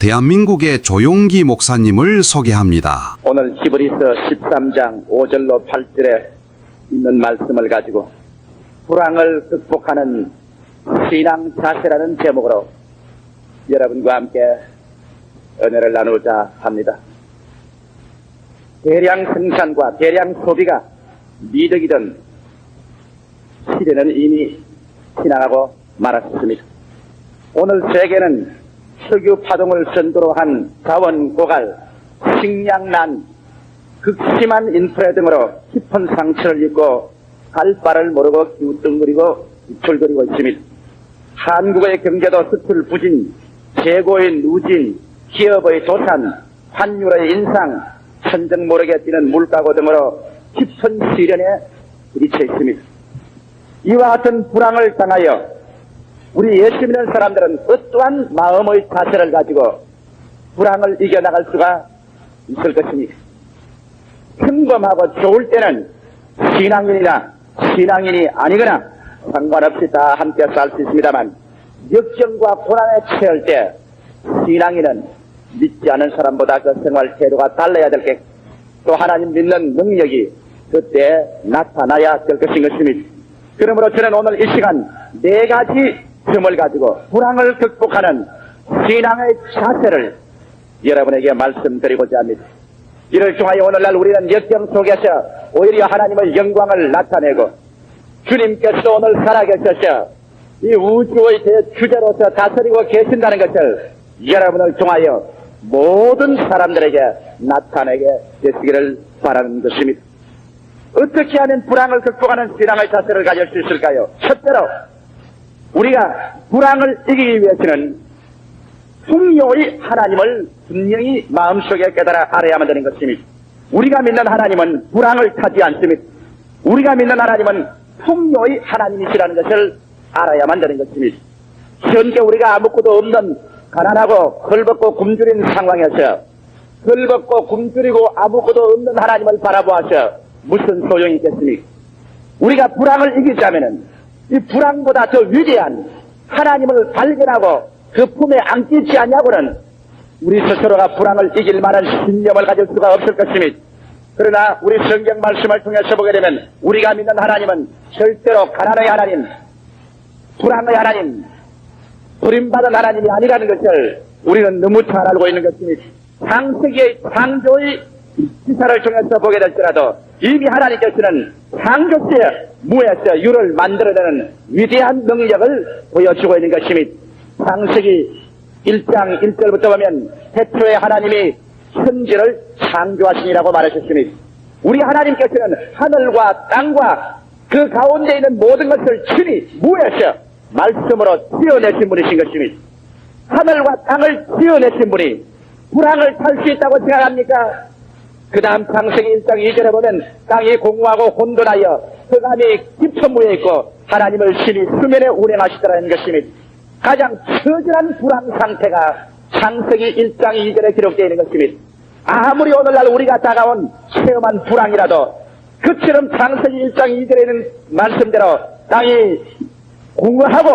대한민국의 조용기 목사님을 소개합니다. 오늘 히브리서 13장 5절로 8절에 있는 말씀을 가지고 불황을 극복하는 신앙 자세라는 제목으로 여러분과 함께 은혜를 나누자 합니다. 대량 생산과 대량 소비가 미덕이던 시대는 이미 지나가고 말았습니다. 오늘 세계는 석유 파동을 선두로 한 자원 고갈, 식량난, 극심한 인플레 등으로 깊은 상처를 입고 갈 바를 모르고 기우뚱거리고 우쭐거리고 있습니다. 한국의 경제도 수출 부진, 재고의 누진, 기업의 도산, 환율의 인상, 천정 모르게 뛰는 물가고 등으로 깊은 시련에 부딪혀 있습니다. 이와 같은 불황을 당하여 우리 예수 믿는 사람들은 어떠한 마음의 자세를 가지고 불황을 이겨나갈 수가 있을 것입니다. 평범하고 좋을 때는 신앙인이나 신앙인이 아니거나 상관없이 다 함께 살 수 있습니다만 역경과 고난에 처할 때 신앙인은 믿지 않은 사람보다 그 생활 태도가 달라야 될 게 또 하나님 믿는 능력이 그때 나타나야 될 것인 것입니다. 그러므로 저는 오늘 이 시간 4가지 점을 가지고 불황을 극복하는 신앙의 자세를 여러분에게 말씀드리고자 합니다. 이를 통하여 오늘날 우리는 역경 속에서 오히려 하나님의 영광을 나타내고 주님께서 오늘 살아계셔서 이 우주의 대주자로서 다스리고 계신다는 것을 여러분을 통하여 모든 사람들에게 나타내게 되시기를 바라는 것입니다. 어떻게 하면 불황을 극복하는 신앙의 자세를 가질 수 있을까요? 첫째로 우리가 불황을 이기기 위해서는 풍요의 하나님을 분명히 마음속에 깨달아 알아야만 되는 것입니다. 우리가 믿는 하나님은 불황을 타지 않습니다. 우리가 믿는 하나님은 풍요의 하나님이시라는 것을 알아야만 되는 것입니다. 현재 우리가 아무것도 없는 가난하고 헐벗고 굶주린 상황에서 헐벗고 굶주리고 아무것도 없는 하나님을 바라보아서 무슨 소용이 있겠습니까? 우리가 불황을 이기자면은 이 불황보다 더 위대한 하나님을 발견하고 그 품에 안기지 않냐고는 우리 스스로가 불황을 이길 만한 신념을 가질 수가 없을 것입니다. 그러나 우리 성경 말씀을 통해서 보게 되면 우리가 믿는 하나님은 절대로 가난의 하나님, 불황의 하나님, 버림받은 하나님이 아니라는 것을 우리는 너무 잘 알고 있는 것입니다. 창세기의 창조의 기사를 통해서 보게 될지라도 이미 하나님께서는 창조 시에 무에서 유를 만들어내는 위대한 능력을 보여주고 있는 것입니다. 창세기 1장 1절부터 보면 태초에 하나님이 천지를 창조하시니라고 말하셨습니다. 우리 하나님께서는 하늘과 땅과 그 가운데 있는 모든 것을 친히 무에서 말씀으로 지어내신 분이신 것입니다. 하늘과 땅을 지어내신 분이 불황을 탈 수 있다고 생각합니까? 그 다음 창세기 1장 2절에 보면 땅이 공허하고 혼돈하여 흑암이 깊은 무에 있고 하나님을 신이 수면에 운행하시더라는 것입니다. 가장 처절한 불황 상태가 창세기 1장 2절에 기록되어 있는 것입니다. 아무리 오늘날 우리가 다가온 체험한 불황이라도 그처럼 창세기 1장 2절에 있는 말씀대로 땅이 공허하고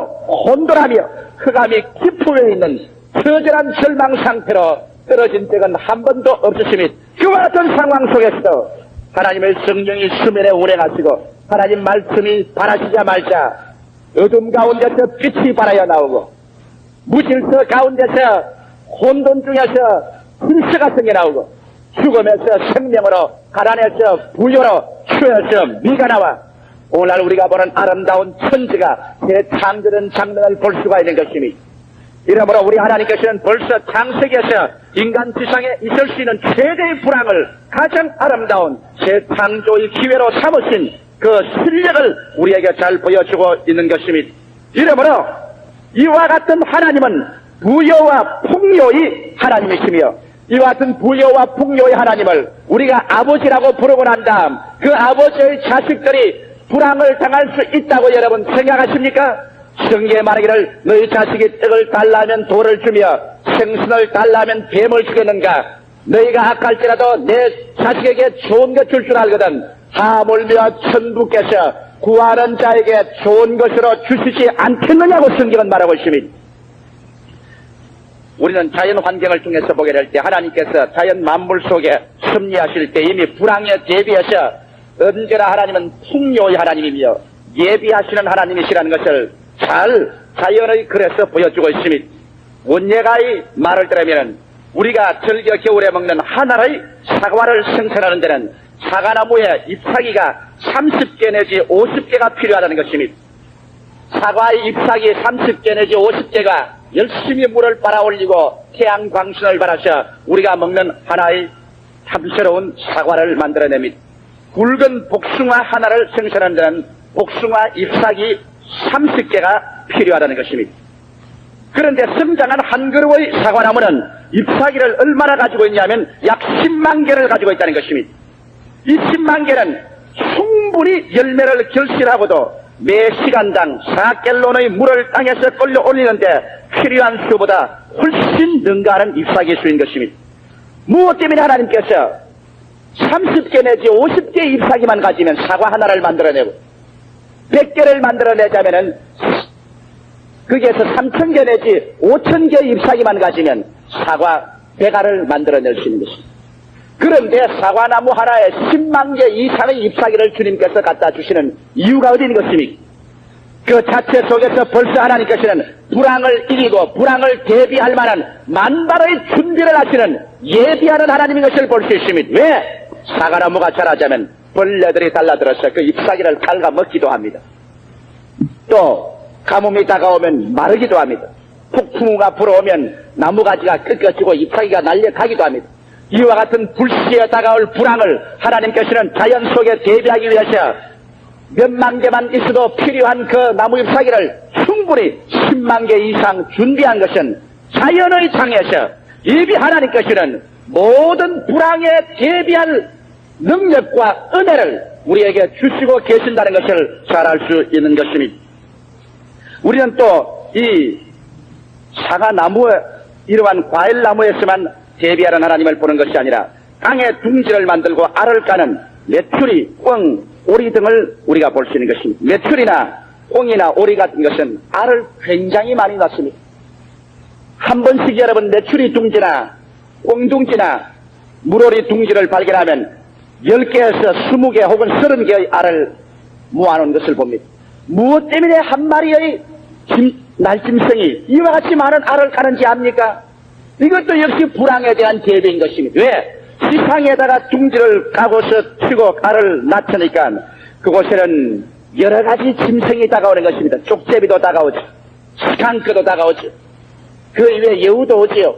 혼돈하며 흑암이 깊은 위에 있는 처절한 절망 상태로 떨어진 적은 한 번도 없으십니다. 그와 같은 상황 속에서도 하나님의 성령이 수면에 운행하시고 하나님 말씀이 바라시자마자 어둠 가운데서 빛이 발하여 나오고 무질서 가운데서 혼돈 중에서 질서가 생겨나오고 죽음에서 생명으로 가난에서 부여로 추에서 미가 나와 오늘 우리가 보는 아름다운 천지가 대창조된 장면을 볼 수가 있는 것입니다. 이러므로 우리 하나님께서는 벌써 창세기에서 인간 지상에 있을 수 있는 최대의 불황을 가장 아름다운 재창조의 기회로 삼으신 그 실력을 우리에게 잘 보여주고 있는 것입니다. 이러므로 이와 같은 하나님은 부여와 풍요의 하나님이시며 이와 같은 부여와 풍요의 하나님을 우리가 아버지라고 부르고 난 다음 그 아버지의 자식들이 불황을 당할 수 있다고 여러분 생각하십니까? 성경에 말하기를 너희 자식이 떡을 달라면 돌을 주며 생선을 달라면 뱀을 주겠는가? 너희가 악할지라도 내 자식에게 좋은 것 줄 줄 알거든 하물며 천부께서 구하는 자에게 좋은 것으로 주시지 않겠느냐고 성경은 말하고 있습니다. 우리는 자연 환경을 통해서 보게 될 때 하나님께서 자연 만물 속에 섭리하실 때 이미 불황에 대비해서 언제나 하나님은 풍요의 하나님이며 예비하시는 하나님이시라는 것을 잘 자연의 글에서 보여주고 있습니다. 원예가의 말을 들으면 우리가 즐겨 겨울에 먹는 하나의 사과를 생산하는 데는 사과나무의 잎사귀가 30개 내지 50개가 필요하다는 것입니다. 사과의 잎사귀 30개 내지 50개가 열심히 물을 빨아올리고 태양 광선을 받아서 우리가 먹는 하나의 탐스러운 사과를 만들어냅니다. 굵은 복숭아 하나를 생산하는 데는 복숭아 잎사귀 30개가 필요하다는 것입니다. 그런데 성장한 한 그루의 사과나무는 잎사귀를 얼마나 가지고 있냐면 약 10만 개를 가지고 있다는 것입니다. 이 10만 개는 충분히 열매를 결실하고도 매 시간당 4갤론의 물을 땅에서 끌려 올리는데 필요한 수보다 훨씬 능가하는 잎사귀 수인 것입니다. 무엇 때문에 하나님께서 30개 내지 50개 잎사귀만 가지면 사과 하나를 만들어내고 100개를 만들어내자면은 거기에서 3,000개 내지 5,000개 잎사귀만 가지면 사과 100알을 만들어낼 수 있는 것입니다. 그런데 사과나무 하나에 10만 개 이상의 잎사귀를 주님께서 갖다 주시는 이유가 어디 있는 것입니까? 그 자체 속에서 벌써 하나님께서는 불황을 이기고 불황을 대비할 만한 만발의 준비를 하시는 예비하는 하나님인 것을 볼 수 있습니다. 왜? 사과나무가 자라자면 벌레들이 달라들어서 그 잎사귀를 갉아먹기도 합니다. 또 가뭄이 다가오면 마르기도 합니다. 폭풍우가 불어오면 나무가지가 꺾어지고 잎사귀가 날려가기도 합니다. 이와 같은 불시에 다가올 불황을 하나님께서는 자연 속에 대비하기 위해서 몇만 개만 있어도 필요한 그 나무 잎사귀를 충분히 10만 개 이상 준비한 것은 자연의 장에서 이미 하나님께서는 모든 불황에 대비할 능력과 은혜를 우리에게 주시고 계신다는 것을 잘 알 수 있는 것입니다. 우리는 또 이 사과나무 이러한 과일나무에서만 대비하는 하나님을 보는 것이 아니라 땅에 둥지를 만들고 알을 까는 메추리, 꿩, 오리 등을 우리가 볼 수 있는 것입니다. 메추리나 꿩이나 오리 같은 것은 알을 굉장히 많이 낳습니다. 한 번씩 여러분 메추리 둥지나 꿩둥지나 물오리 둥지를 발견하면 10개에서 20개 혹은 30개의 알을 모아놓은 것을 봅니다. 무엇 때문에 한 마리의 날짐승이 이와 같이 많은 알을 까는지 압니까? 이것도 역시 불황에 대한 대비인 것입니다. 왜? 지상에다가 둥지를 까고서 치고 알을 낳으니까 그곳에는 여러 가지 짐승이 다가오는 것입니다. 쪽제비도 다가오죠. 스칸크도 다가오죠. 그 이외에 여우도 오지요.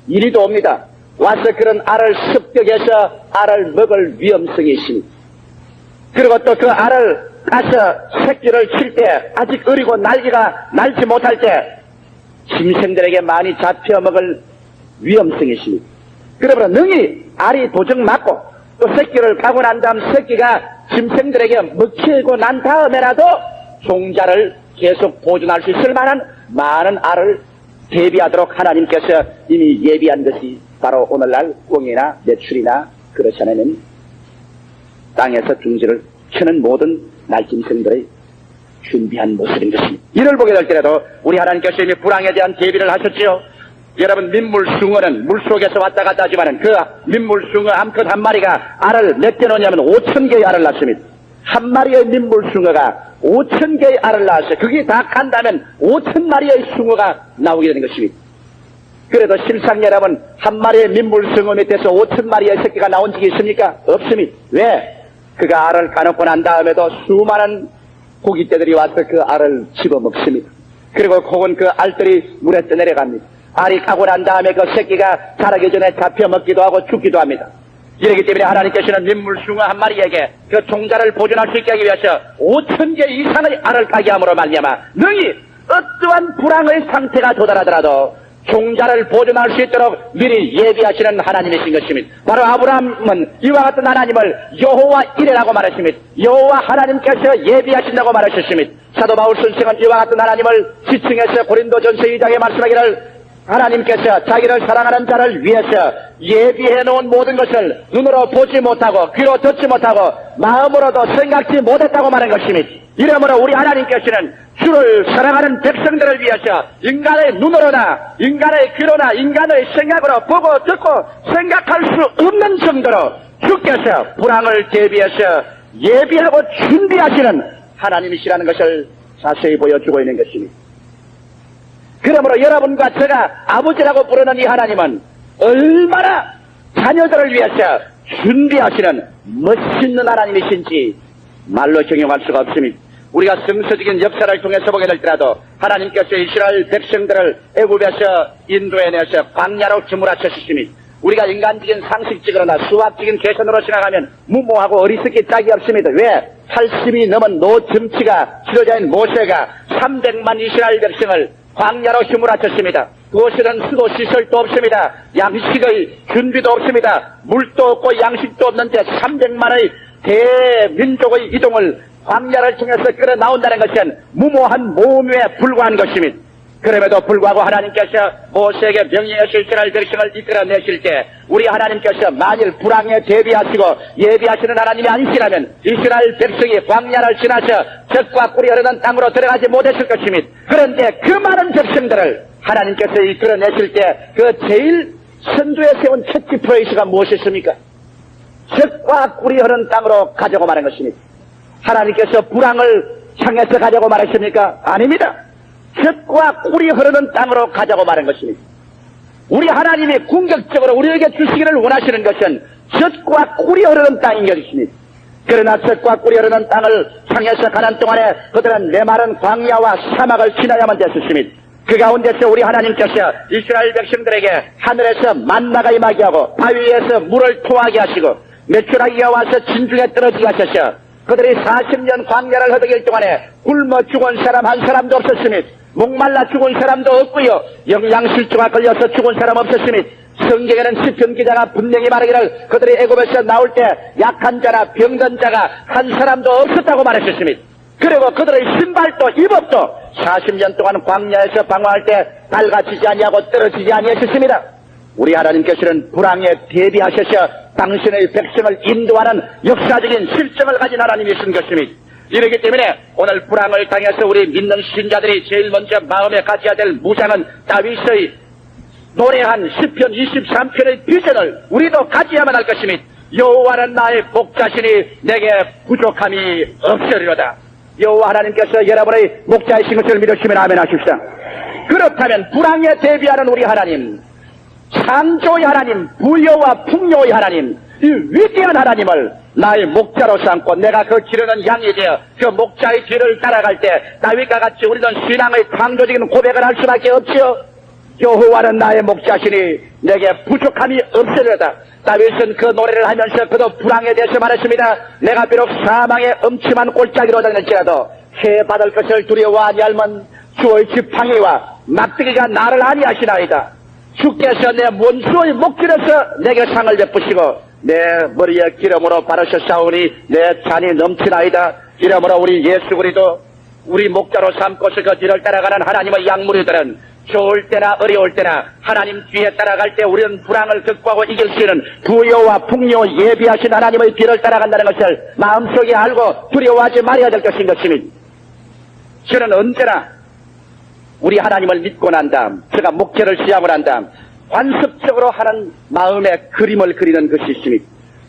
이리도 옵니다. 와서 그런 알을 습격해서 알을 먹을 위험성이 있습니다. 그리고 또 그 알을 까서 새끼를 칠 때 아직 어리고 날지 못할 때 짐승들에게 많이 잡혀 먹을 위험성이 있습니다. 그러므로 능히 알이 도적 맞고 또 새끼를 까고 난 다음 새끼가 짐승들에게 먹히고 난 다음에라도 종자를 계속 보존할 수 있을 만한 많은 알을 대비하도록 하나님께서 이미 예비한 것이 바로 오늘날 꿩이나 메추리나 그렇지 않으면 땅에서 둥지를 치는 모든 날짐승들의 준비한 모습인 것입니다. 이를 보게 될 때라도 우리 하나님께서 이미 불황에 대한 대비를 하셨지요. 여러분 민물숭어는 물속에서 왔다 갔다 하지만은 그 민물숭어 암컷 한 마리가 알을 몇 개 놓냐면 5,000개의 알을 낳습니다. 한 마리의 민물숭어가 5,000개의 알을 낳았어요. 그게 다 간다면 5,000마리의 숭어가 나오게 되는 것입니다. 그래도 실상 여러분 한 마리의 민물숭어 밑에서 5,000마리의 새끼가 나온 적이 있습니까? 없습니다. 왜? 그가 알을 까놓고 난 다음에도 수많은 고깃대들이 와서 그 알을 집어먹습니다. 그리고 혹은 그 알들이 물에 떠내려갑니다. 알이 까고 난 다음에 그 새끼가 자라기 전에 잡혀먹기도 하고 죽기도 합니다. 이렇기 때문에 하나님께서는 민물숭어 한 마리에게 그 종자를 보존할 수 있게 하기 위해서 5,000개 이상의 알을 까게 함으로 말미암아 능히 어떠한 불황의 상태가 도달하더라도 종자를 보존할 수 있도록 미리 예비하시는 하나님이신 것입니다. 바로 아브라함은 이와 같은 하나님을 여호와 이레라고 말했습니다. 여호와 하나님께서 예비하신다고 말하셨습니다. 사도 바울 선생은 이와 같은 하나님을 지칭해서 고린도전서 2장에 말씀하기를 하나님께서 자기를 사랑하는 자를 위해서 예비해 놓은 모든 것을 눈으로 보지 못하고 귀로 듣지 못하고 마음으로도 생각지 못했다고 말한 것입니다. 이러므로 우리 하나님께서는 주를 사랑하는 백성들을 위해서 인간의 눈으로나 인간의 귀로나 인간의 생각으로 보고 듣고 생각할 수 없는 정도로 주께서 불황을 대비해서 예비하고 준비하시는 하나님이시라는 것을 자세히 보여주고 있는 것입니다. 그러므로 여러분과 제가 아버지라고 부르는 이 하나님은 얼마나 자녀들을 위해서 준비하시는 멋있는 하나님이신지 말로形容할 수가 없습니다. 우리가 성서적인 역사를 통해서 보게 될지라도 하나님께서 이스라엘 백성들을 애굽에서 인도해내서 광야로 주물하셨습니다. 우리가 인간적인 상식적으로나 수학적인 계산으로 생각하면 무모하고 어리석기 짝이 없습니다. 왜? 80이 넘은 노점치가 지도자인 모세가 300만 이스라엘 백성을 광야로 휴물하셨습니다. 그곳에는 수도 시설도 없습니다. 양식의 준비도 없습니다. 물도 없고 양식도 없는데 300만의 대민족의 이동을 광야를 통해서 끌어 나온다는 것은 무모한 모험에 불과한 것입니다. 그럼에도 불구하고 하나님께서 모세에게 명령하실 이스라엘 백성을 이끌어내실 때 우리 하나님께서 만일 불황에 대비하시고 예비하시는 하나님이 아니시라면 이스라엘 백성이 광야를 지나서 젖과 꿀이 흐르는 땅으로 들어가지 못했을 것입니다. 그런데 그 많은 백성들을 하나님께서 이끌어내실 때 그 제일 선두에 세운 첫 지프레이스가 무엇이었습니까? 젖과 꿀이 흐르는 땅으로 가자고 말한 것입니다. 하나님께서 불황을 향해서 가자고 말했습니까? 아닙니다. 젖과 꿀이 흐르는 땅으로 가자고 말한 것입니다. 우리 하나님이 궁극적으로 우리에게 주시기를 원하시는 것은 젖과 꿀이 흐르는 땅인 것입니다. 그러나 젖과 꿀이 흐르는 땅을 향해서 가는 동안에 그들은 메마른 광야와 사막을 지나야만 됐었습니다. 그 가운데서 우리 하나님께서 이스라엘 백성들에게 하늘에서 만나가 임하게 하고 바위 위에서 물을 토하게 하시고 메추라기가 와서 진중에 떨어지게 하셔서 그들이 40년 광야를 허덕일 동안에 굶어 죽은 사람 한 사람도 없었습니다. 목말라 죽은 사람도 없고요. 영양실조가 걸려서 죽은 사람 없었습니다. 성경에는 시편 기자가 분명히 말하기를 그들이 애굽에서 나올 때 약한 자나 병든 자가 한 사람도 없었다고 말했었습니다. 그리고 그들의 신발도 입업도 40년 동안 광야에서 방황할 때 밝아지지 아니하고 떨어지지 아니하셨습니다. 우리 하나님께서는 불황에 대비하셔서 당신의 백성을 인도하는 역사적인 실정을 가진 하나님이신 것입니다. 이렇기 때문에 오늘 불황을 당해서 우리 믿는 신자들이 제일 먼저 마음에 가져야 될 무장은 다윗의 노래한 시편 23편의 비전을 우리도 가져야만 할 것입니다. 여호와는 나의 목자시니 내게 부족함이 없으리로다. 여호와 하나님께서 여러분의 목자이신 것을 믿으시면 아멘 하십시오. 그렇다면 불황에 대비하는 우리 하나님, 창조의 하나님, 부여와 풍요의 하나님, 이 위대한 하나님을 나의 목자로 삼고 내가 그 기르는 양이 되어 그 목자의 뒤를 따라갈 때 다윗과 같이 우리는 신앙의 창조적인 고백을 할 수밖에 없지요. 여호와는 나의 목자시니 내게 부족함이 없으리로다. 다윗은 그 노래를 하면서 그도 불황에 대해서 말했습니다. 내가 비록 사망의 엄침한 골짜기로 다닐지라도 해 받을 것을 두려워 아니할면 주의 지팡이와 막대기가 나를 아니하시나이다. 주께서 내 원수의 목줄에서 내게 상을 베푸시고 내 머리에 기름으로 바르셨사오니 내 잔이 넘치나이다. 이러므로 우리 예수 그리스도 우리 목자로 삼고서 그 뒤를 따라가는 하나님의 양무리들은 좋을 때나 어려울 때나 하나님 뒤에 따라갈 때 우리는 불황을 극복하고 이길 수 있는 부여와 풍요 예비하신 하나님의 뒤를 따라간다는 것을 마음속에 알고 두려워하지 말아야 될 것인 것입니다. 저는 언제나 우리 하나님을 믿고 난 다음 제가 목회를 시작을 한 다음 관습적으로 하는 마음의 그림을 그리는 것이 있습니다.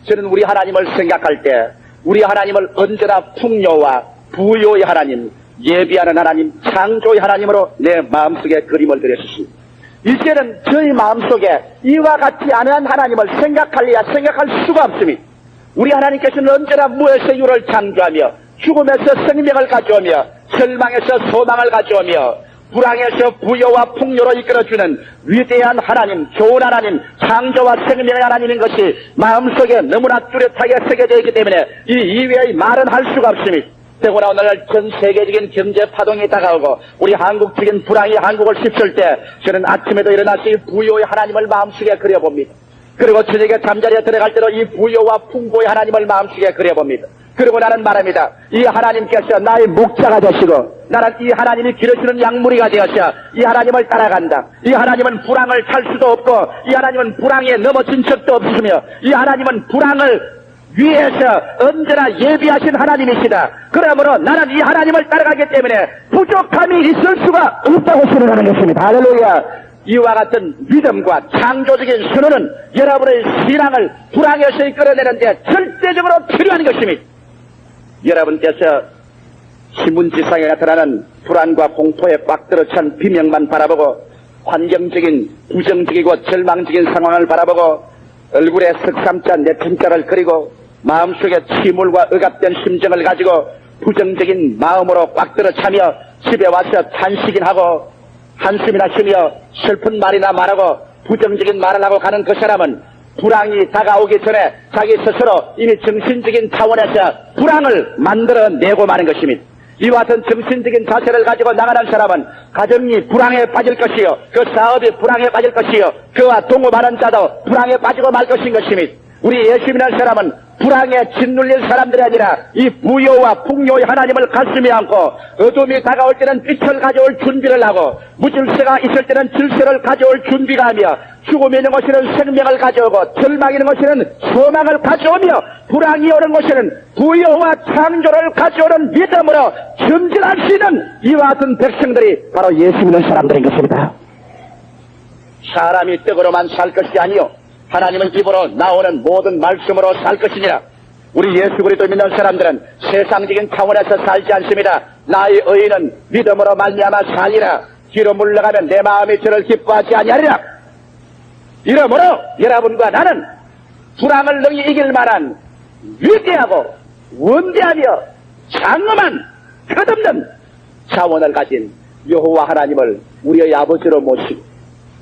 저는 우리 하나님을 생각할 때 우리 하나님을 언제나 풍요와 부요의 하나님, 예비하는 하나님, 창조의 하나님으로 내 마음속에 그림을 그렸습니다. 이제는 저희 마음속에 이와 같지 않은 하나님을 생각할 수가 없습니다. 우리 하나님께서는 언제나 무에서 유를 창조하며 죽음에서 생명을 가져오며 절망에서 소망을 가져오며 불황에서 부여와 풍요로 이끌어주는 위대한 하나님, 좋은 하나님, 창조와 생명의 하나님인 것이 마음속에 너무나 뚜렷하게 새겨져 있기 때문에 이 이외의 말은 할 수가 없습니다. 더구나 오늘날 전 세계적인 경제 파동이 다가오고 우리 한국적인 불황이 한국을 휩쓸 때 저는 아침에도 일어나서 이 부요의 하나님을 마음속에 그려봅니다. 그리고 저녁에 잠자리에 들어갈 때도 이 부요와 풍부의 하나님을 마음속에 그려봅니다. 그리고 나는 말합니다. 이 하나님께서 나의 목자가 되시고 나는 이 하나님이 기르시는 양무리가 되어서 이 하나님을 따라간다. 이 하나님은 불황을 탈 수도 없고 이 하나님은 불황에 넘어진 적도 없으며 이 하나님은 불황을 위에서 언제나 예비하신 하나님이시다. 그러므로 나는 이 하나님을 따라가기 때문에 부족함이 있을 수가 없다고 선언하는 것입니다. 할렐루야. 이와 같은 믿음과 창조적인 선언은 여러분의 신앙을 불황에서 끌어내는데 절대적으로 필요한 것입니다. 여러분께서 신문지상에 나타나는 불안과 공포에 꽉 들어찬 비명만 바라보고 환경적인 부정적이고 절망적인 상황을 바라보고 얼굴에 석삼자 내침자를 그리고 마음속에 침울과 억압된 심정을 가지고 부정적인 마음으로 꽉 들어차며 집에 와서 탄식이나 하고 한숨이나 쉬며 슬픈 말이나 말하고 부정적인 말을 하고 가는 그 사람은 불황이 다가오기 전에 자기 스스로 이미 정신적인 차원에서 불황을 만들어내고 마는 것입니다. 이와 같은 정신적인 자세를 가지고 나가는 사람은 가정이 불황에 빠질 것이요, 그 사업이 불황에 빠질 것이요, 그와 동업하는 자도 불황에 빠지고 말 것인 것입니다. 우리 예수 믿는 사람은 불황에 짓눌린 사람들이 아니라 이 부요와 풍요의 하나님을 가슴에 안고 어둠이 다가올 때는 빛을 가져올 준비를 하고 무질서가 있을 때는 질서를 가져올 준비가 하며 죽음이 있는 곳에는 생명을 가져오고 절망이 있는 곳에는 소망을 가져오며 불황이 오는 곳에는 부요와 창조를 가져오는 믿음으로 전진할 수 있는 이와 같은 백성들이 바로 예수 믿는 사람들인 것입니다. 사람이 떡으로만 살 것이 아니요 하나님의 입으로 나오는 모든 말씀으로 살 것이니라. 우리 예수 그리스도 믿는 사람들은 세상적인 차원에서 살지 않습니다. 나의 의인은 믿음으로 말미암아 살리라. 뒤로 물러가면 내 마음이 저를 기뻐하지 아니하리라. 이러므로 여러분과 나는 불황을 능히 이길 만한 위대하고 원대하며 장엄한 끝없는 자원을 가진 여호와 하나님을 우리의 아버지로 모시고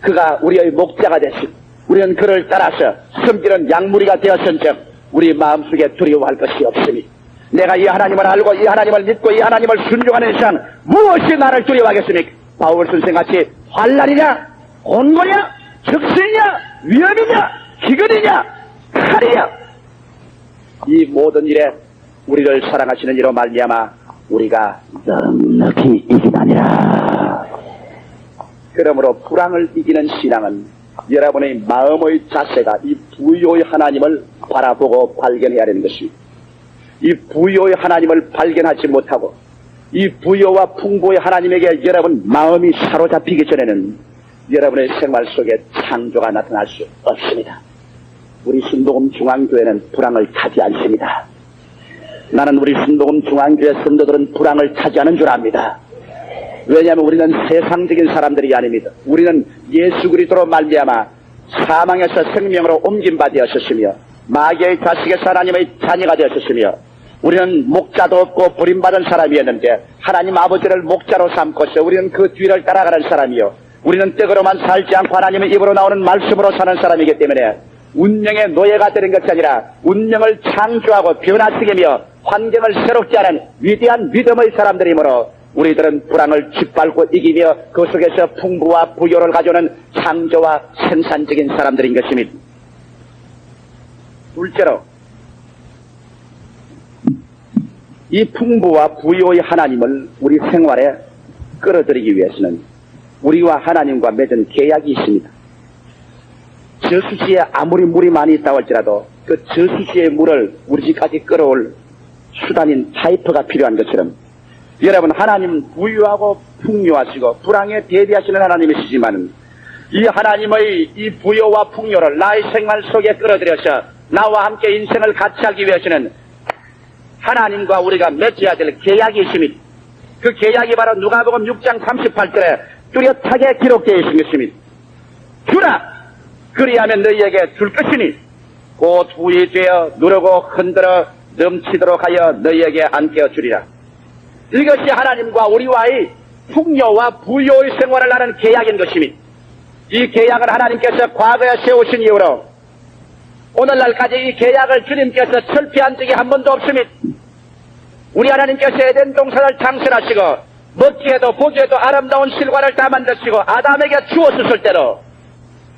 그가 우리의 목자가 되시고 우리는 그를 따라서 섬기는 양무리가 되었은즉 우리 마음속에 두려워할 것이 없으니 내가 이 하나님을 알고 이 하나님을 믿고 이 하나님을 순종하는 이상 무엇이 나를 두려워하겠습니까? 바울 선생같이 환난이냐 곤고냐 적신이냐 위험이냐 기근이냐 칼이냐 이 모든 일에 우리를 사랑하시는 이로 말미암아 우리가 넉넉히 이기나니라. 그러므로 불황을 이기는 신앙은 여러분의 마음의 자세가 이 부요의 하나님을 바라보고 발견해야 하는 것입니다. 이 부요의 하나님을 발견하지 못하고 이 부요와 풍부의 하나님에게 여러분 마음이 사로잡히기 전에는 여러분의 생활 속에 창조가 나타날 수 없습니다. 우리 순복음 중앙교회는 불황을 타지 않습니다. 나는 우리 순복음 중앙교회 성도들은 불황을 타지하는 줄 압니다. 왜냐하면 우리는 세상적인 사람들이 아닙니다. 우리는 예수 그리스도로 말미암아 사망에서 생명으로 옮김바 되었으며 마귀의 자식에서 하나님의 자녀가 되었으며 우리는 목자도 없고 버림받은 사람이었는데 하나님 아버지를 목자로 삼고서 우리는 그 뒤를 따라가는 사람이요 우리는 떡으로만 살지 않고 하나님의 입으로 나오는 말씀으로 사는 사람이기 때문에 운명의 노예가 되는 것이 아니라 운명을 창조하고 변화시키며 환경을 새롭게 하는 위대한 믿음의 사람들이므로 우리들은 불황을 짓밟고 이기며 그 속에서 풍부와 부요를 가져오는 창조와 생산적인 사람들인 것입니다. 둘째로 이 풍부와 부요의 하나님을 우리 생활에 끌어들이기 위해서는 우리와 하나님과 맺은 계약이 있습니다. 저수지에 아무리 물이 많이 있다고 할지라도 그 저수지의 물을 우리 집까지 끌어올 수단인 파이프가 필요한 것처럼 여러분 하나님은 부유하고 풍요하시고 불황에 대비하시는 하나님이시지만 이 하나님의 이 부요와 풍요를 나의 생활 속에 끌어들여서 나와 함께 인생을 같이 하기 위해서는 하나님과 우리가 맺어야 될 계약이 있습니다. 그 계약이 바로 누가복음 6장 38절에 뚜렷하게 기록되어 있는 것입니다. 주라 그리하면 너희에게 줄 것이니 곧 후이 되어 누르고 흔들어 넘치도록 하여 너희에게 안겨 주리라. 이것이 하나님과 우리와의 풍요와 부요의 생활을 하는 계약인 것입니다. 이 계약을 하나님께서 과거에 세우신 이후로 오늘날까지 이 계약을 주님께서 철폐한 적이 한 번도 없습니다. 우리 하나님께서 에덴 동산을 창설하시고 먹기에도 보기에도 아름다운 실과를 다 만드시고 아담에게 주었을 때로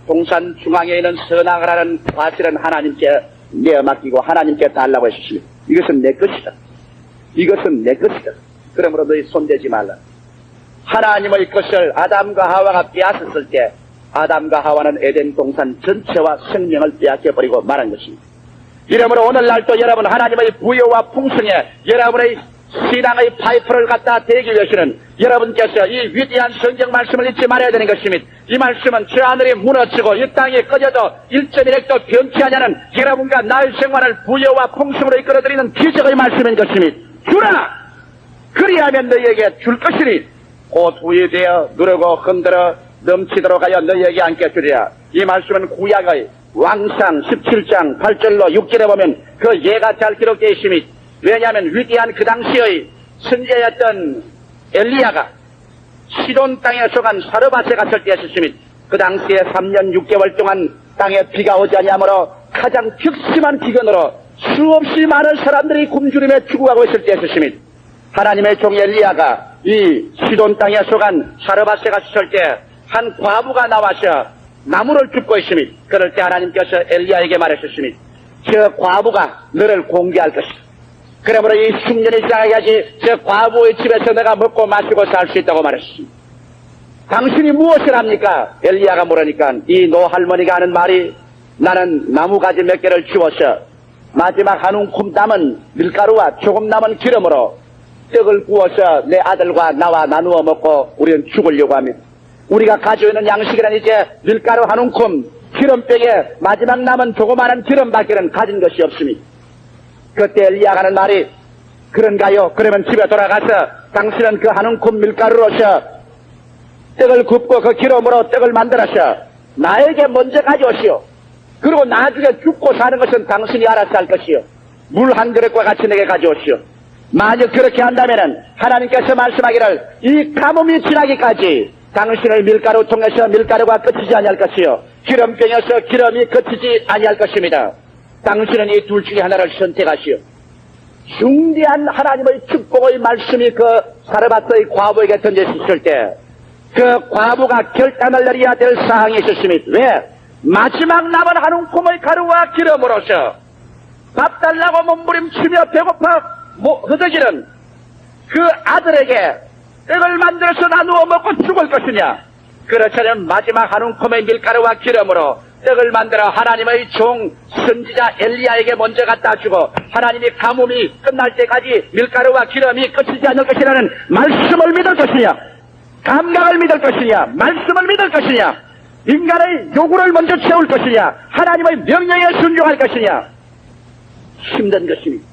동산 중앙에 있는 선악을 하는 과실은 하나님께 내어 맡기고 하나님께 달라고 했습니다. 이것은 내 것이다. 이것은 내 것이다. 그러므로 너희 손대지 말라. 하나님의 것을 아담과 하와가 빼앗았을 때 아담과 하와는 에덴 동산 전체와 생명을 빼앗겨버리고 말한 것입니다. 이러므로 오늘날 또 여러분 하나님의 부여와 풍성에 여러분의 신앙의 파이프를 갖다 대기 위해서는 여러분께서 이 위대한 성경 말씀을 잊지 말아야 되는 것입니다. 이 말씀은 저 하늘이 무너지고 이 땅이 꺼져도 1.1핵도 변치 않냐는 여러분과 나의 생활을 부여와 풍성으로 이끌어드리는 기적의 말씀인 것입니다. 주라! 그리하면 너희에게 줄 것이니 곧 후에 되어 누르고 흔들어 넘치도록 하여 너희에게 안게 주리라. 이 말씀은 구약의 왕상 17장 8절로 6절에 보면 그 예가 잘 기록되어 있습니다. 왜냐하면 위대한 그 당시의 선지자였던 엘리야가 시돈 땅에 속한 사르밧에 갔을 때였습니다. 그 당시에 3년 6개월 동안 땅에 비가 오지 아니하므로 가장 극심한 기근으로 수없이 많은 사람들이 굶주림에 죽어가고 있을 때였습니다. 하나님의 종 엘리야가 이 시돈 땅에 속한 사르밧에 갔을 때 한 과부가 나와서 나무를 줍고 있습니다. 그럴 때 하나님께서 엘리야에게 말하셨습니다. 저 과부가 너를 공개할 것이다. 그러므로 이 흉년이 시작해야지 저 과부의 집에서 내가 먹고 마시고 살 수 있다고 말했습니다. 당신이 무엇을 합니까? 엘리야가 물으니까 이 노할머니가 하는 말이 나는 나무가지 몇 개를 주워서 마지막 한 움큼 남은 밀가루와 조금 남은 기름으로 떡을 구워서 내 아들과 나와 나누어 먹고 우리는 죽으려고 합니다. 우리가 가지고 있는 양식이란 이제 밀가루 한 움큼 기름병에 마지막 남은 조그마한 기름밖에는 가진 것이 없습니다. 그때 엘리야가 하는 말이 그런가요? 그러면 집에 돌아가서 당신은 그 한 움큼 밀가루로서 떡을 굽고 그 기름으로 떡을 만들어서 나에게 먼저 가져오시오. 그리고 나중에 죽고 사는 것은 당신이 알아서 할 것이요. 물 한 그릇과 같이 내게 가져오시오. 만약 그렇게 한다면은 하나님께서 말씀하기를 이 가뭄이 지나기까지 당신의 밀가루 통해서 밀가루가 끝이지 아니할 것이요. 기름병에서 기름이 끝이지 아니할 것입니다. 당신은 이 둘 중에 하나를 선택하시오. 중대한 하나님의 축복의 말씀이 그 사르밧의 과부에게 던져졌을 때 그 과부가 결단을 내려야 될 사항이 있었습니다. 왜? 마지막 남은 한 움큼의 가루와 기름으로서 밥 달라고 몸부림치며 배고파 허덕이는 그 아들에게 떡을 만들어서 나누어 먹고 죽을 것이냐? 그렇다면 마지막 한 움큼의 밀가루와 기름으로 떡을 만들어 하나님의 종 선지자 엘리야에게 먼저 갖다 주고 하나님이 가뭄이 끝날 때까지 밀가루와 기름이 끝이지 않을 것이라는 말씀을 믿을 것이냐? 감각을 믿을 것이냐? 말씀을 믿을 것이냐? 인간의 요구를 먼저 채울 것이냐? 하나님의 명령에 순종할 것이냐? 힘든 것입니다.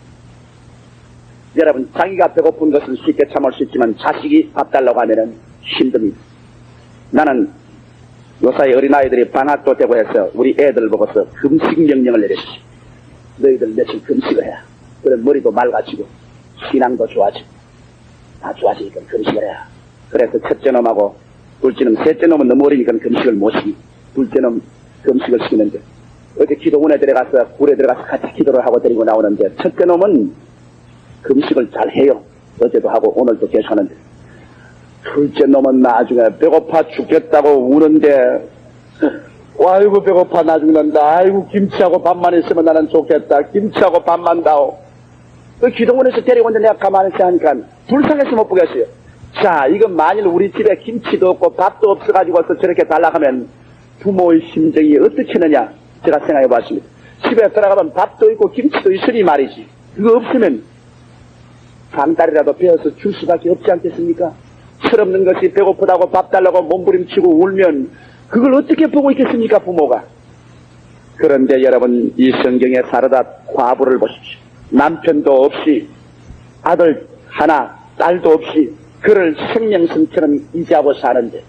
여러분, 자기가 배고픈 것은 쉽게 참을 수 있지만 자식이 밥 달라고 하면은 힘듭니다. 나는 요사이 어린아이들이 방학도 되고 해서 우리 애들 보고서 금식 명령을 내렸지. 너희들 며칠 금식을 해야. 그래 머리도 맑아지고 신앙도 좋아지고 다 좋아지니까 금식을 해야. 그래서 첫째 놈하고 둘째 놈, 셋째 놈은 너무 어리니까 금식을 못 시키. 둘째 놈 금식을 시키는데 어제 기도원에 들어가서 굴에 들어가서 같이 기도를 하고 데리고 나오는데 첫째 놈은 금식을 잘 해요. 어제도 하고 오늘도 계속 하는데 둘째 놈은 나중에 배고파 죽겠다고 우는데 아이고 배고파 나 죽는다. 아이고 김치하고 밥만 있으면 나는 좋겠다. 김치하고 밥만 다오. 그 기도원에서 데리고 온데 내가 가만히 하니까 불쌍해서 못 보겠어요. 자, 이건 만일 우리 집에 김치도 없고 밥도 없어가지고서 저렇게 달라하면 부모의 심정이 어떻겠느냐 제가 생각해 봤습니다. 집에 들어가면 밥도 있고 김치도 있으니 말이지. 그거 없으면 강다리라도 베어서 줄 수밖에 없지 않겠습니까? 철없는 것이 배고프다고 밥 달라고 몸부림치고 울면 그걸 어떻게 보고 있겠습니까, 부모가? 그런데 여러분, 이 성경의 사르밧 과부를 보십시오. 남편도 없이 아들 하나, 딸도 없이 그를 생명성처럼 이제하고 사는데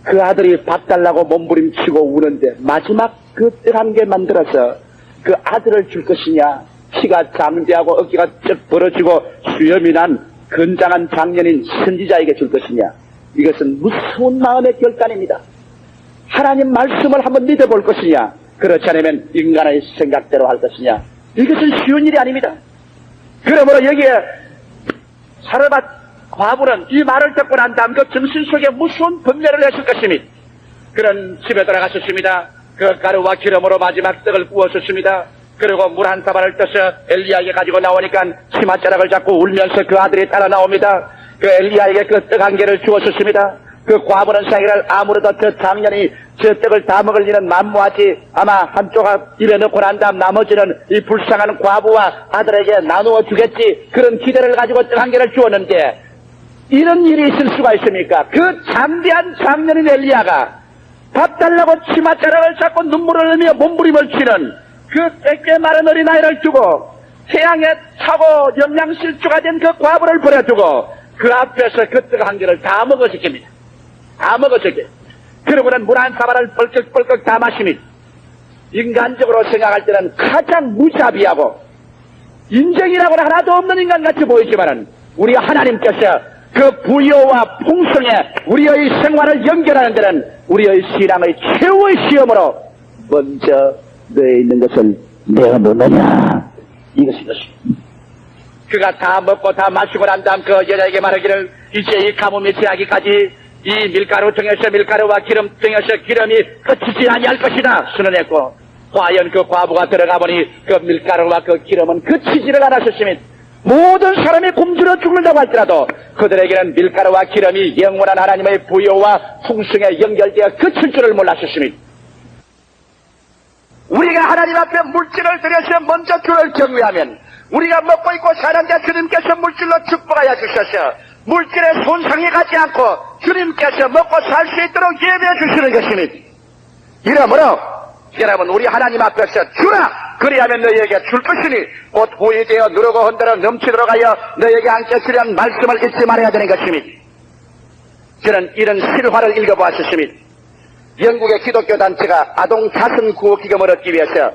그 아들이 밥 달라고 몸부림치고 우는데 마지막 그 떡 한 개 만들어서 그 아들을 줄 것이냐? 피가 장대하고 어깨가 쩍 벌어지고 수염이 난 건장한 장년인 선지자에게 줄 것이냐? 이것은 무서운 마음의 결단입니다. 하나님 말씀을 한번 믿어볼 것이냐? 그렇지 않으면 인간의 생각대로 할 것이냐? 이것은 쉬운 일이 아닙니다. 그러므로 여기에 사르밧 과부는 이 말을 듣고 난 다음 그 정신 속에 무서운 번뇌를 했을 것입니다. 그런 집에 돌아갔었습니다. 그 가루와 기름으로 마지막 떡을 구웠었습니다. 그리고 물 한 사발을 떠서 엘리야에게 가지고 나오니까 치맛자락을 잡고 울면서 그 아들이 따라 나옵니다. 그 엘리야에게 그 떡 한 개를 주었었습니다. 그 과부는 생각을 아무래도 저 장년이 저 떡을 다 먹을 일은 만무하지 아마 한쪽 입에 넣고 난 다음 나머지는 이 불쌍한 과부와 아들에게 나누어 주겠지 그런 기대를 가지고 떡 한 개를 주었는데 이런 일이 있을 수가 있습니까? 그 장대한 장년인 엘리야가 밥 달라고 치맛자락을 잡고 눈물을 흘리며 몸부림을 치는 그 꽤 마른 어린아이를 두고 태양에 차고 영양실조가 된 그 과부를 버려두고 그 앞에서 그 떡 한 개를 다 먹어지킵니다. 다 먹어지게. 그러고는 물 한 사발을 뻘꺽뻘꺽 다 마시니 인간적으로 생각할 때는 가장 무자비하고 인정이라고는 하나도 없는 인간같이 보이지만은 우리 하나님께서 그 부여와 풍성에 우리의 생활을 연결하는 데는 우리의 신앙의 최후의 시험으로 먼저 너에 있는 것을 내가 뭐느냐 이것이 그가 다 먹고 다 마시고 난 다음 그 여자에게 말하기를 이제 이 가뭄이 지나기까지 이 밀가루 등에서 밀가루와 기름 등에서 기름이 그치지 아니할 것이다 선언했고 과연 그 과부가 들어가 보니 그 밀가루와 그 기름은 그치지를 않았었으니 모든 사람이 굶주려 죽는다고 할지라도 그들에게는 밀가루와 기름이 영원한 하나님의 부여와 풍성에 연결되어 그칠 줄을 몰랐었으니 우리가 하나님 앞에 물질을 들여서 먼저 주를 경외하면 우리가 먹고 있고 사는데 주님께서 물질로 축복하여 주셔서 물질에 손상이 가지 않고 주님께서 먹고 살 수 있도록 예배해 주시는 것이니 이러므로 여러분 우리 하나님 앞에서 주라 그리하면 너희에게 줄 것이니 곧 후이되어 누르고 흔들어 넘치도록 하여 너희에게 안게 주려는 말씀을 잊지 말아야 되는 것이니 저는 이런 실화를 읽어보았습니다. 영국의 기독교 단체가 아동 자선 구호 기금을 얻기 위해서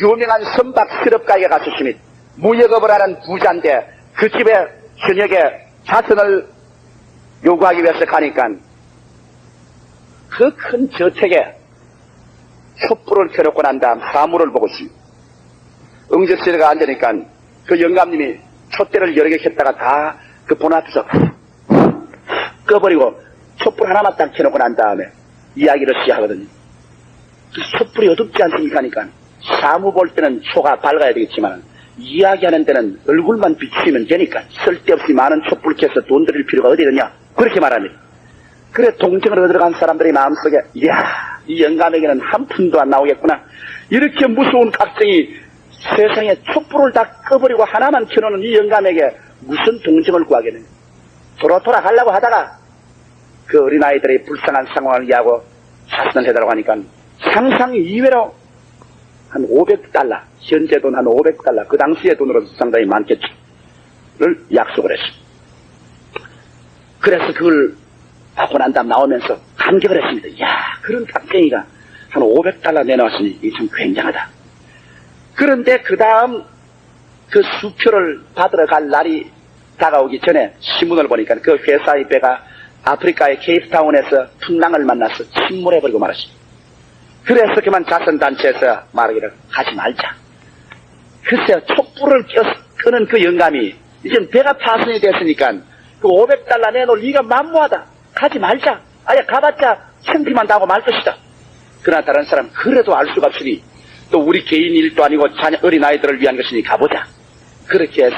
유명한 선박 실업가에게 갔었습니다. 무역업을 하는 부자인데 그 집에 저녁에 자선을 요구하기 위해서 가니까 그 큰 저택에 촛불을 켜놓고 난 다음 사물을 보고 있습니다. 응접실에가 앉으니까 그 영감님이 촛대를 여러 개 켰다가 다 그 본 앞에서 꺼버리고 촛불 하나만 딱 켜놓고 난 다음에 이야기를 시작하거든요. 그 촛불이 어둡지 않습니까? 하니까 사무 볼 때는 초가 밝아야 되겠지만 이야기하는 데는 얼굴만 비추면 되니까 쓸데없이 많은 촛불 켜서 돈 들일 필요가 어디 있느냐 그렇게 말합니다. 그래 동정을 얻으러 간 사람들의 마음속에 이야 이 영감에게는 한 푼도 안 나오겠구나 이렇게 무서운 각정이 세상에 촛불을 다 꺼버리고 하나만 켜놓는 이 영감에게 무슨 동정을 구하겠느냐. 돌아 가려고 하다가 그 어린아이들의 불쌍한 상황을 이해하고 자선을 해달라고 하니까 상상 이외로 한 500달러 현재 돈 한 500달러 그 당시의 돈으로 상당히 많겠죠 를 약속을 했습니다. 그래서 그걸 받고 난 다음 나오면서 감격을 했습니다. 이야 그런 값쟁이가 한 500달러 내놓았으니 이게 참 굉장하다. 그런데 그 다음 그 수표를 받으러 갈 날이 다가오기 전에 신문을 보니까 그 회사의 배가 아프리카의 케이프타운에서 풍랑을 만나서 침몰해버리고 말았습니다. 그래서 그만 자선단체에서 말하기를 하지 말자. 글쎄요 촛불을 끄는 그 영감이 이젠 배가 파손이 됐으니까 그 500달러 내놓을 리가 만무하다. 가지 말자. 아예 가봤자 창피만 당하고 말 것이다. 그러나 다른 사람 그래도 알 수가 없으니 또 우리 개인 일도 아니고 어린아이들을 위한 것이니 가보자. 그렇게 해서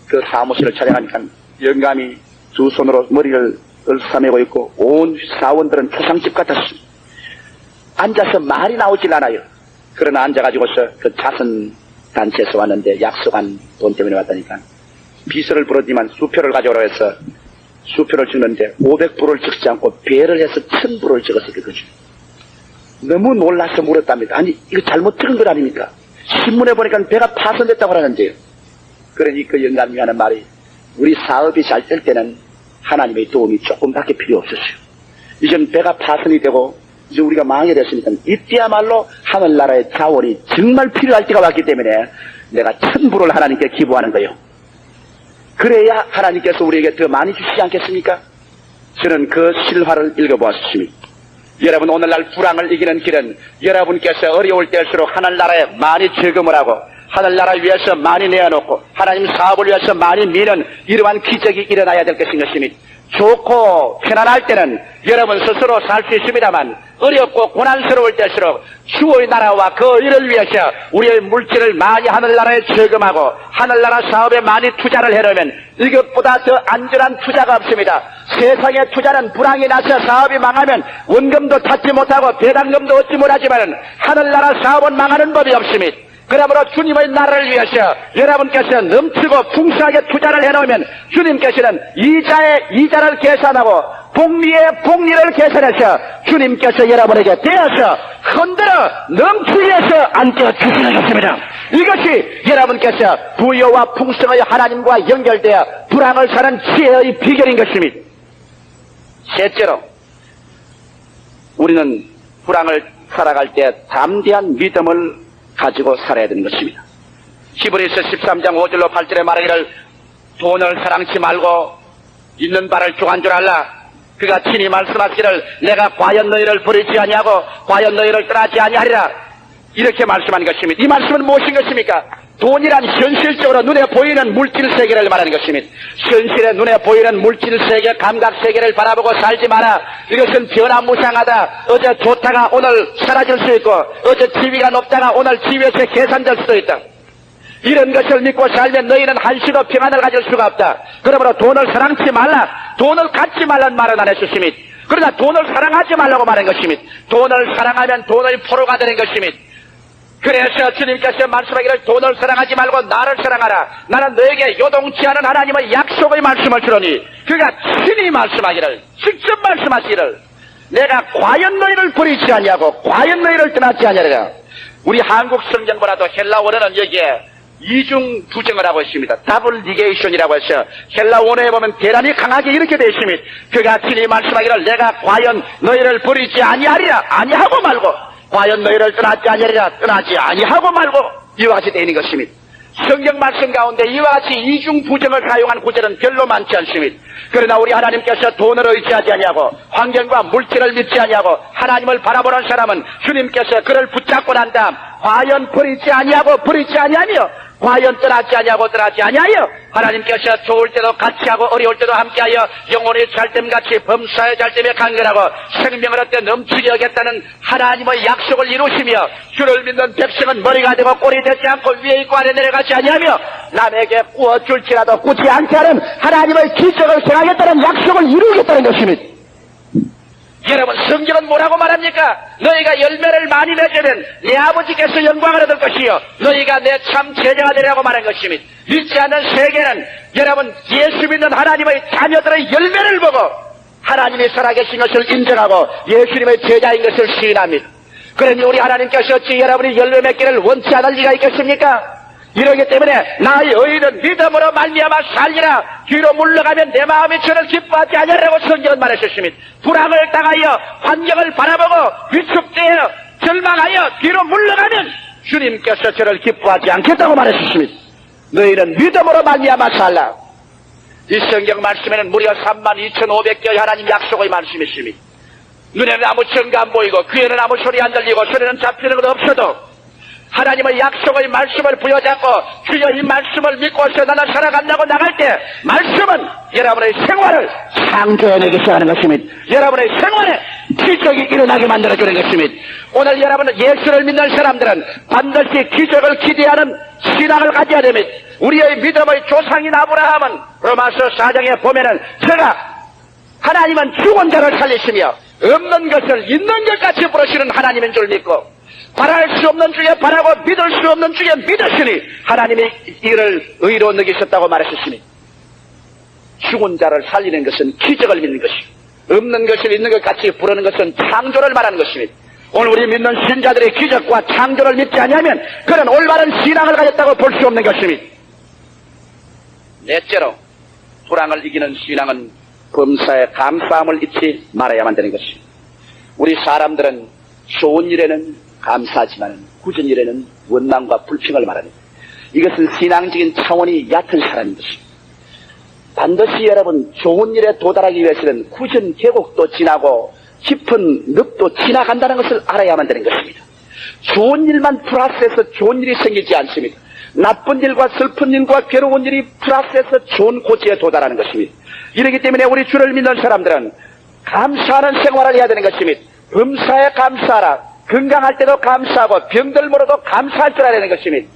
그 사무실을 촬영하니까 영감이 두 손으로 머리를 얼싸매고 있고 온 사원들은 초상집 같았습니다. 앉아서 말이 나오질 않아요. 그러나 앉아가지고서 그 자선단체에서 왔는데 약속한 돈 때문에 왔다니까 비서를 부르지만 수표를 가져오라고 해서 수표를 찍는데 500불을 찍지 않고 배를 해서 1000불을 찍었을 거죠. 너무 놀라서 물었답니다. 아니 이거 잘못 찍은 것 아닙니까? 신문에 보니까 배가 파손됐다고 하는데요. 그러니 그 영감이 하는 말이 우리 사업이 잘 될 때는 하나님의 도움이 조금밖에 필요 없었어요. 이젠 배가 파손이 되고 이제 우리가 망하게 됐으니까 이때야말로 하늘나라의 자원이 정말 필요할 때가 왔기 때문에 내가 1000불을 하나님께 기부하는 거예요. 그래야 하나님께서 우리에게 더 많이 주시지 않겠습니까? 저는 그 실화를 읽어보았습니다. 여러분 오늘날 불황을 이기는 길은 여러분께서 어려울 때일수록 하늘나라에 많이 저금을 하고 하늘나라 위해서 많이 내어놓고 하나님 사업을 위해서 많이 미는 이러한 기적이 일어나야 될 것인 것입니다. 좋고 편안할 때는 여러분 스스로 살 수 있습니다만 어렵고 고난스러울 때일수록 주의 나라와 그 일을 위해서 우리의 물질을 많이 하늘나라에 저금하고 하늘나라 사업에 많이 투자를 해놓으면 이것보다 더 안전한 투자가 없습니다. 세상의 투자는 불황이 나서 사업이 망하면 원금도 찾지 못하고 배당금도 얻지 못하지만 하늘나라 사업은 망하는 법이 없습니다. 그러므로 주님의 나라를 위해서 여러분께서 넘치고 풍성하게 투자를 해놓으면 주님께서는 이자를 계산하고 복리의 복리를 계산해서 주님께서 여러분에게 대어서 흔들어 넘치게 해서 안겨주시는 것입니다. 이것이 여러분께서 부여와 풍성의 하나님과 연결되어 불황을 사는 지혜의 비결인 것입니다. 셋째로 우리는 불황을 살아갈 때 담대한 믿음을 가지고 살아야 되는 것입니다. 히브리서 13장 5절로 8절에 말하기를 돈을 사랑치 말고 있는 바를 주간 줄 알라. 그가 친히 말씀하시기를 내가 과연 너희를 버리지 아니하고 과연 너희를 떠나지 아니하리라. 이렇게 말씀한 것입니다. 이 말씀은 무엇인 것입니까? 돈이란 현실적으로 눈에 보이는 물질 세계를 말하는 것입니다. 현실에 눈에 보이는 물질 세계, 감각 세계를 바라보고 살지 마라. 이것은 변화무쌍하다. 어제 좋다가 오늘 사라질 수 있고 어제 지위가 높다가 오늘 지위에서 계산될 수도 있다. 이런 것을 믿고 살면 너희는 한시도 평안을 가질 수가 없다. 그러므로 돈을 사랑치 말라. 돈을 갖지 말라는 말은 안 했습니다. 그러나 돈을 사랑하지 말라고 말한 것입니다. 돈을 사랑하면 돈의 포로가 되는 것입니다. 그래서 주님께서 말씀하기를 돈을 사랑하지 말고 나를 사랑하라. 나는 너에게 요동치 않은 하나님의 약속의 말씀을 주노니 그가 친히 말씀하기를 직접 말씀하시기를 내가 과연 너희를 버리지 아니하고 과연 너희를 떠나지 아니하리라. 우리 한국 성경보다도 헬라 원어는 여기에 이중 부정을 하고 있습니다. 더블 니게이션이라고 해서 헬라 원어에 보면 대단히 강하게 이렇게 되어 있습니다. 그가 친히 말씀하기를 내가 과연 너희를 버리지 아니하리라. 아니하고 말고 과연 너희를 떠나지 아니하리라. 떠나지 아니하고 말고 이와 같이 되어 있는 것입니다. 성경 말씀 가운데 이와 같이 이중 부정을 사용한 구절은 별로 많지 않습니다. 그러나 우리 하나님께서 돈을 의지하지 아니하고 환경과 물질을 믿지 아니하고 하나님을 바라보는 사람은 주님께서 그를 붙잡고 난 다음 과연 버리지 아니하고 버리지 아니하며 과연 떠나지 아니하고 떠나지 아니하여 하나님께서 좋을 때도 같이 하고 어려울 때도 함께하여 영혼의 잘됨같이 범사의 잘됨에 강건하고 생명을 얻되 넘치게 하겠다는 하나님의 약속을 이루시며 주를 믿는 백성은 머리가 되고 꼴이 되지 않고 위에 있고 아래 내려가지 아니하며 남에게 구워줄지라도 굳지 않게 하는 하나님의 기적을 행하겠다는 약속을 이루겠다는 것입니다. 여러분 성경은 뭐라고 말합니까? 너희가 열매를 많이 맺으면 내 아버지께서 영광을 얻을 것이요 너희가 내 참 제자가 되라고 말한 것입니다. 믿지 않는 세계는 여러분 예수 믿는 하나님의 자녀들의 열매를 보고 하나님이 살아계신 것을 인정하고 예수님의 제자인 것을 시인합니다. 그러니 우리 하나님께서 어찌 여러분이 열매 맺기를 원치 않을 리가 있겠습니까? 이러기 때문에 나의 의인은 믿음으로 말미암아 살리라. 뒤로 물러가면 내 마음이 저를 기뻐하지 아니하라고 성경은 말하셨습니다. 불황을 당하여 환경을 바라보고 위축되어 절망하여 뒤로 물러가면 주님께서 저를 기뻐하지 않겠다고 말하셨습니다. 너희는 믿음으로 말미암아 살라. 이 성경 말씀에는 무려 32,500개의 하나님 약속의 말씀이 있습니다. 눈에는 아무 증거 안 보이고 귀에는 아무 소리 안 들리고 손에는 잡히는 것 없어도 하나님의 약속의 말씀을 부여잡고 주여 이 말씀을 믿고서 나는 살아간다고 나갈 때 말씀은 여러분의 생활을 창조해내기 시작하는 것입니다. 여러분의 생활에 기적이 일어나게 만들어주는 것입니다. 오늘 여러분은 예수를 믿는 사람들은 반드시 기적을 기대하는 신앙을 가져야 됩니다. 우리의 믿음의 조상인 아브라함은 로마서 4장에 보면은 제가 하나님은 죽은 자를 살리시며 없는 것을 있는 것같이 부르시는 하나님인 줄 믿고 바랄 수 없는 중에 바라고 믿을 수 없는 중에 믿으시니 하나님이 이를 의로 느끼셨다고 말하셨으니 죽은 자를 살리는 것은 기적을 믿는 것이고 없는 것을 있는 것 같이 부르는 것은 창조를 말하는 것입니다. 오늘 우리 믿는 신자들의 기적과 창조를 믿지 않으면 그런 올바른 신앙을 가졌다고 볼 수 없는 것입니다. 넷째로 불황을 이기는 신앙은 범사에 감사함을 잊지 말아야만 되는 것입니다. 우리 사람들은 좋은 일에는 감사하지만 굳은 일에는 원망과 불평을 말합니다. 이것은 신앙적인 차원이 얕은 사람인 것입니다. 반드시 여러분 좋은 일에 도달하기 위해서는 굳은 계곡도 지나고 깊은 늪도 지나간다는 것을 알아야만 되는 것입니다. 좋은 일만 플러스해서 좋은 일이 생기지 않습니다. 나쁜 일과 슬픈 일과 괴로운 일이 플러스해서 좋은 고지에 도달하는 것입니다. 이렇기 때문에 우리 주를 믿는 사람들은 감사하는 생활을 해야 되는 것입니다. 범사에 감사하라. 건강할 때도 감사하고 병들 모르도 감사할 줄 알아야 되는 것입니다.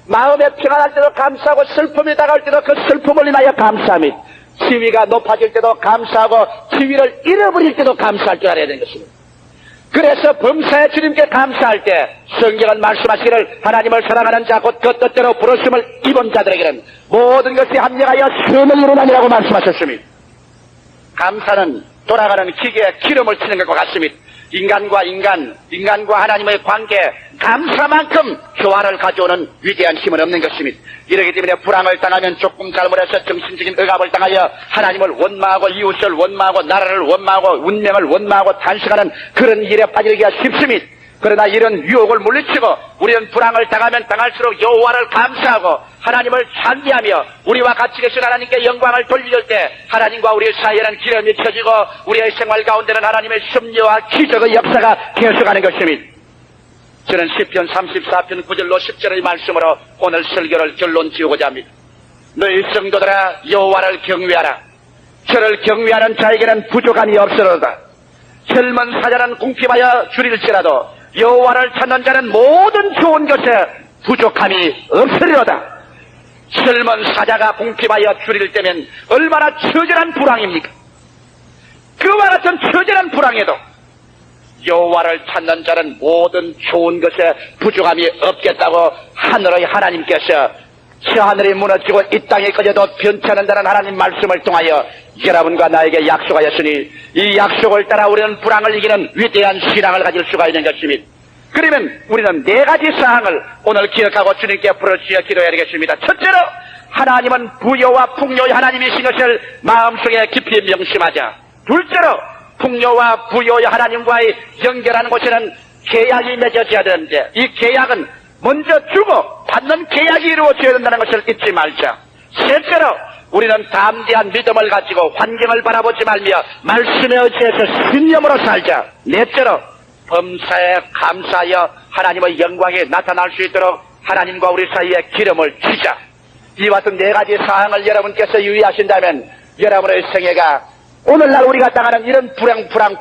마음에 평안할 때도 감사하고 슬픔이 다가올 때도 그 슬픔을 인하여 감사합니다. 지위가 높아질 때도 감사하고 지위를 잃어버릴 때도 감사할 줄 알아야 되는 것입니다. 그래서 범사의 주님께 감사할 때 성경은 말씀하시기를 하나님을 사랑하는 자 곧 그 뜻대로 부르심을 입은 자들에게는 모든 것이 합력하여 선을 이루나니라고 말씀하셨습니다. 감사는 돌아가는 기계에 기름을 치는 것과 같습니다. 인간과 하나님의 관계, 감사만큼 조화를 가져오는 위대한 힘은 없는 것입니다. 이렇기 때문에 불황을 당하면 조금 잘못해서 정신적인 억압을 당하여 하나님을 원망하고 이웃을 원망하고 나라를 원망하고 운명을 원망하고 탄식하는 그런 일에 빠지기가 쉽습니다. 그러나 이런 유혹을 물리치고 우리는 불황을 당하면 당할수록 여호와를 감사하고 하나님을 찬미하며 우리와 같이 계신 하나님께 영광을 돌릴 때 하나님과 우리의 사이에는 기름이 켜지고 우리의 생활 가운데는 하나님의 섭리와 기적의 역사가 계속하는 것입니다. 저는 시편 34편 9절로 10절의 말씀으로 오늘 설교를 결론 지우고자 합니다. 너희 성도들아 여호와를 경외하라. 저를 경외하는 자에게는 부족함이 없으리로다. 젊은 사자는 궁핍하여 줄일지라도 여호와를 찾는 자는 모든 좋은 것에 부족함이 없으리로다. 젊은 사자가 궁핍하여 줄일 때면 얼마나 처절한 불황입니까? 그와 같은 처절한 불황에도 여호와를 찾는 자는 모든 좋은 것에 부족함이 없겠다고 하늘의 하나님께서 저 하늘이 무너지고 이 땅에 꺼져도 변치 않는다는 하나님 말씀을 통하여 여러분과 나에게 약속하였으니 이 약속을 따라 우리는 불황을 이기는 위대한 신앙을 가질 수가 있는 것입니다. 그러면 우리는 네 가지 사항을 오늘 기억하고 주님께 부르짖어 기도해야 되겠습니다. 첫째로 하나님은 부여와 풍요의 하나님이신 것을 마음속에 깊이 명심하자. 둘째로 풍요와 부여의 하나님과의 연결하는 곳에는 계약이 맺어져야 되는데 이 계약은 먼저 주고 받는 계약이 이루어져야 된다는 것을 잊지 말자. 셋째로 우리는 담대한 믿음을 가지고 환경을 바라보지 말며 말씀에 의지해서 신념으로 살자. 넷째로 범사에 감사하여 하나님의 영광이 나타날 수 있도록 하나님과 우리 사이에 기름을 주자. 이와 같은 네 가지 사항을 여러분께서 유의하신다면 여러분의 생애가 오늘날 우리가 당하는 이런 불황뿐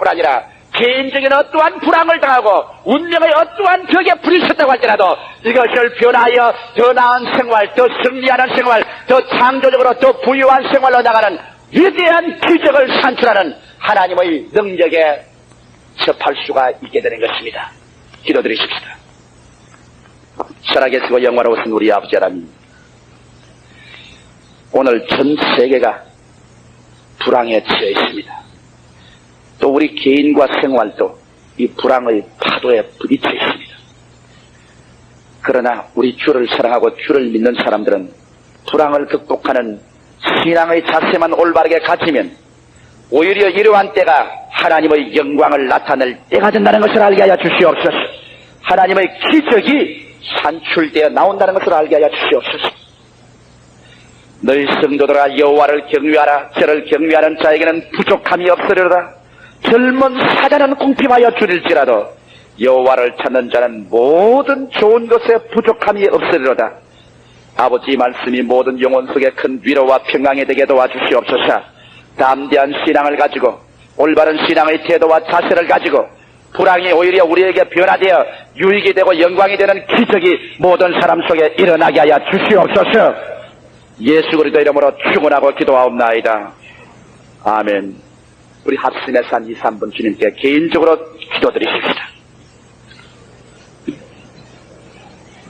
개인적인 어떠한 불황을 당하고 운명의 어떠한 벽에 부딪혔다고 할지라도 이것을 변하여 더 나은 생활, 더 승리하는 생활, 더 창조적으로 더 부유한 생활로 나가는 위대한 기적을 산출하는 하나님의 능력에 접할 수가 있게 되는 것입니다. 기도드리십시다. 살아계시고 영화로우신 우리 아버지 하나님, 오늘 전 세계가 불황에 처해 있습니다. 또 우리 개인과 생활도 이 불황의 파도에 부딪혀 있습니다. 그러나 우리 주를 사랑하고 주를 믿는 사람들은 불황을 극복하는 신앙의 자세만 올바르게 가지면 오히려 이러한 때가 하나님의 영광을 나타낼 때가 된다는 것을 알게 하여 주시옵소서. 하나님의 기적이 산출되어 나온다는 것을 알게 하여 주시옵소서. 너희 성도들아 여호와를 경외하라. 저를 경외하는 자에게는 부족함이 없으리로다. 젊은 사자는 궁핍하여 줄일지라도 여호와를 찾는 자는 모든 좋은 것에 부족함이 없으리로다. 아버지 말씀이 모든 영혼 속에 큰 위로와 평강이 되게 도와주시옵소서. 담대한 신앙을 가지고 올바른 신앙의 태도와 자세를 가지고 불황이 오히려 우리에게 변화되어 유익이 되고 영광이 되는 기적이 모든 사람 속에 일어나게 하여 주시옵소서. 예수 그리스도 이름으로 축원하고 기도하옵나이다. 아멘. 우리 합심해서 한 2, 3분 주님께 개인적으로 기도드리십시다.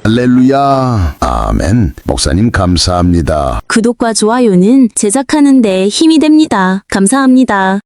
할렐루야. 아멘. 목사님 감사합니다. 구독과 좋아요는 제작하는 데 힘이 됩니다. 감사합니다.